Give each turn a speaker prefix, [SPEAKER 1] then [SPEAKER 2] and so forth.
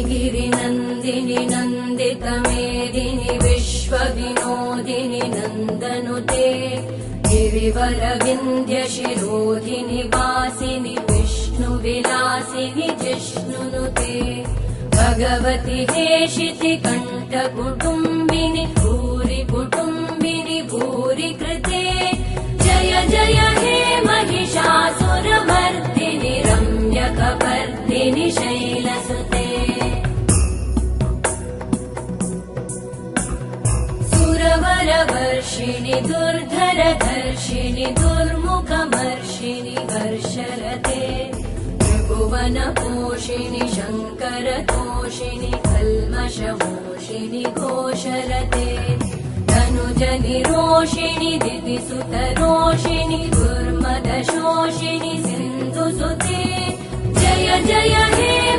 [SPEAKER 1] गिरिनन्दिनि नन्दितमेदिनि विश्वविनोदिनि नन्दनुते गिरिवरविन्ध्यशिरोधिनि वासिनि विष्णुविलासिनि जिष्णुनुते भगवति हेशिति कण्ठकुटुम्बिनि भूरि कुटुम्बिनि भूरि कृते जय जय हे महिषासुरमर्दिनि रम्यकपर्दिनि शैलसुते सुरवरवर्षिणि दुर्धरधर्षिणि दुर्मुखमर्षिणि हर्षरते त्रिभुवनपोषिणि शङ्करतोषिणि कल्मषमोषिणि घोषरते तनुजनिरोषिणि दितिसुतरोषिणि दुर्मदशोषिणि सिन्धुसुते जय जय हे